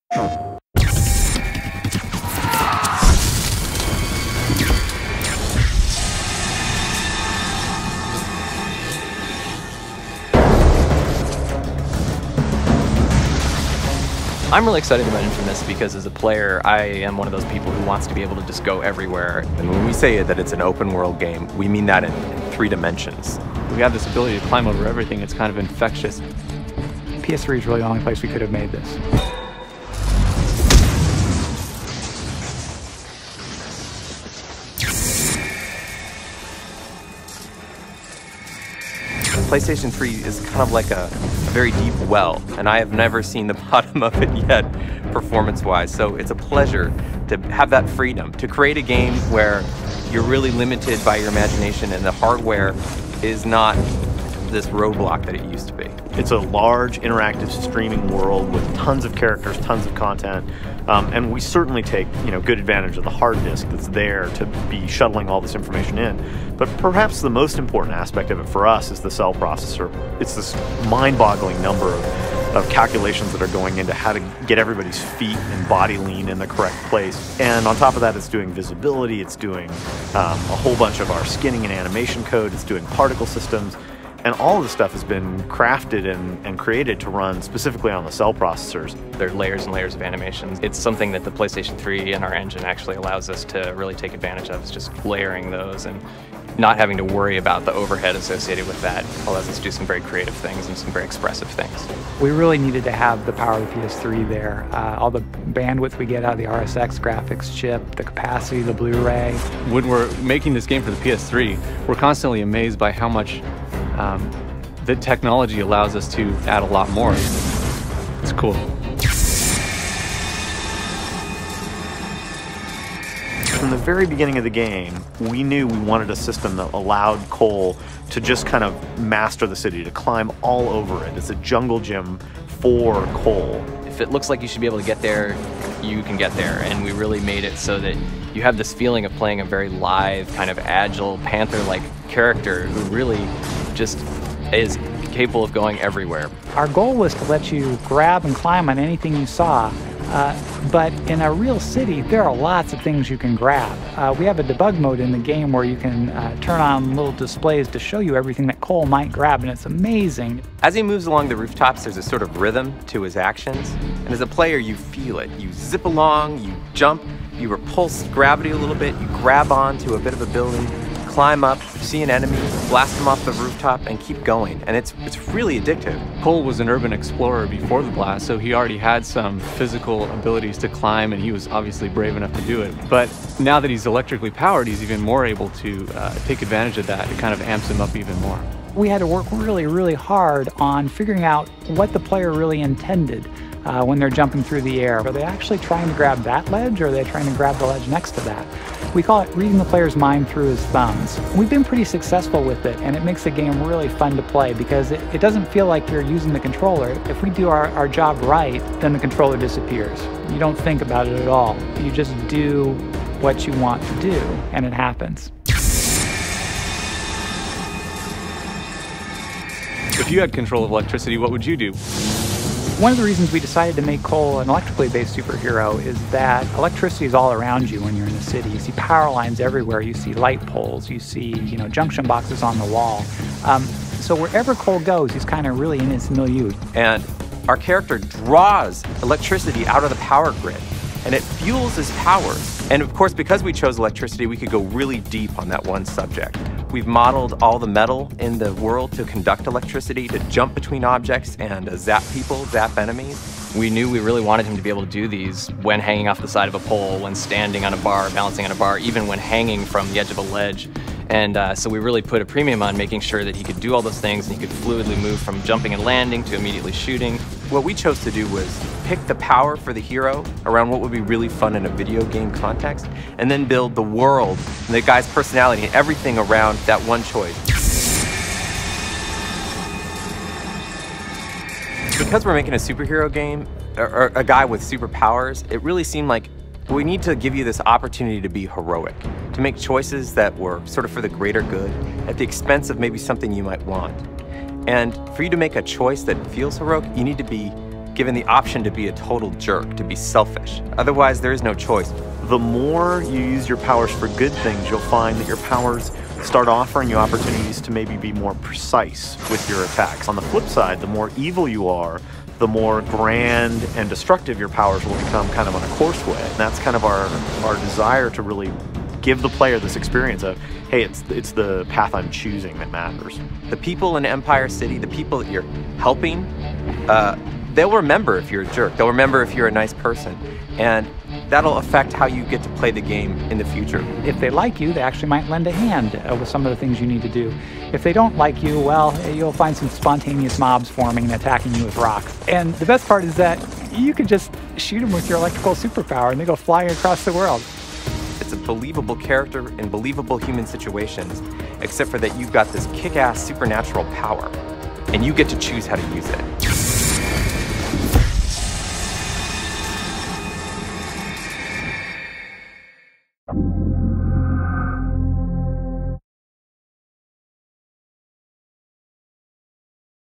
I'm really excited about Infamous because as a player, I am one of those people who wants to be able to just go everywhere. And when we say that it's an open world game, we mean that in 3 dimensions. We have this ability to climb over everything. It's kind of infectious. PS3 is really the only place we could have made this. PlayStation 3 is kind of like a very deep well, and I have never seen the bottom of it yet, performance-wise. So it's a pleasure to have that freedom, to create a game where you're really limited by your imagination and the hardware is not this roadblock that it used to be. It's a large, interactive streaming world with tons of characters, tons of content, and we certainly take good advantage of the hard disk that's there to be shuttling all this information in. But perhaps the most important aspect of it for us is the cell processor. It's this mind-boggling number of calculations that are going into how to get everybody's feet and body lean in the correct place. And on top of that, it's doing visibility, it's doing a whole bunch of our skinning and animation code, it's doing particle systems. And all of this stuff has been crafted and created to run specifically on the cell processors. There are layers and layers of animations. It's something that the PlayStation 3 and our engine actually allows us to really take advantage of. It's just layering those and not having to worry about the overhead associated with that. Allows us to do some very creative things and some very expressive things. We really needed to have the power of the PS3 there. All the bandwidth we get out of the RSX graphics chip, the capacity, the Blu-ray. When we're making this game for the PS3, we're constantly amazed by how much the technology allows us to add a lot more. It's cool. From the very beginning of the game, we knew we wanted a system that allowed Cole to just kind of master the city, to climb all over it. It's a jungle gym for Cole. If it looks like you should be able to get there, you can get there. And we really made it so that you have this feeling of playing a very live, kind of agile, panther-like character who really just is capable of going everywhere. Our goal was to let you grab and climb on anything you saw, but in a real city, there are lots of things you can grab. We have a debug mode in the game where you can turn on little displays to show you everything that Cole might grab, and it's amazing. As he moves along the rooftops, there's a sort of rhythm to his actions, and as a player, you feel it. You zip along, you jump, you repulse gravity a little bit, you grab onto a bit of a building, climb up, see an enemy, blast them off the rooftop, and keep going. And it's really addictive. Cole was an urban explorer before the blast, so he already had some physical abilities to climb, and he was obviously brave enough to do it. But now that he's electrically powered, he's even more able to take advantage of that. It kind of amps him up even more. We had to work really, really hard on figuring out what the player really intended when they're jumping through the air. Are they actually trying to grab that ledge, or are they trying to grab the ledge next to that? We call it reading the player's mind through his thumbs. We've been pretty successful with it, and it makes the game really fun to play because it doesn't feel like you're using the controller. If we do our job right, then the controller disappears. You don't think about it at all. You just do what you want to do, and it happens. If you had control of electricity, what would you do? One of the reasons we decided to make Cole an electrically based superhero is that electricity is all around you when you're in the city. You see power lines everywhere. You see light poles. You see, junction boxes on the wall. So wherever Cole goes, he's kind of really in his milieu. And our character draws electricity out of the power grid, and it fuels his powers. And of course, because we chose electricity, we could go really deep on that one subject. We've modeled all the metal in the world to conduct electricity, to jump between objects and zap people, zap enemies. We knew we really wanted him to be able to do these when hanging off the side of a pole, when standing on a bar, balancing on a bar, even when hanging from the edge of a ledge. And so we really put a premium on making sure that he could do all those things and he could fluidly move from jumping and landing to immediately shooting. What we chose to do was pick the power for the hero around what would be really fun in a video game context, and then build the world and the guy's personality and everything around that one choice. Because we're making a superhero game, or a guy with superpowers, it really seemed like we need to give you this opportunity to be heroic, to make choices that were sort of for the greater good, at the expense of maybe something you might want. And for you to make a choice that feels heroic, you need to be given the option to be a total jerk, to be selfish. Otherwise, there is no choice. The more you use your powers for good things, you'll find that your powers start offering you opportunities to maybe be more precise with your attacks. On the flip side, the more evil you are, the more grand and destructive your powers will become kind of on a course way. And that's kind of our desire to really give the player this experience of, hey, it's the path I'm choosing that matters. The people in Empire City, the people that you're helping, they'll remember if you're a jerk. They'll remember if you're a nice person. And that'll affect how you get to play the game in the future. If they like you, they actually might lend a hand with some of the things you need to do. If they don't like you, well, you'll find some spontaneous mobs forming and attacking you with rocks. And the best part is that you can just shoot them with your electrical superpower and they go flying across the world. It's a believable character in believable human situations, except for that you've got this kick-ass supernatural power, and you get to choose how to use it.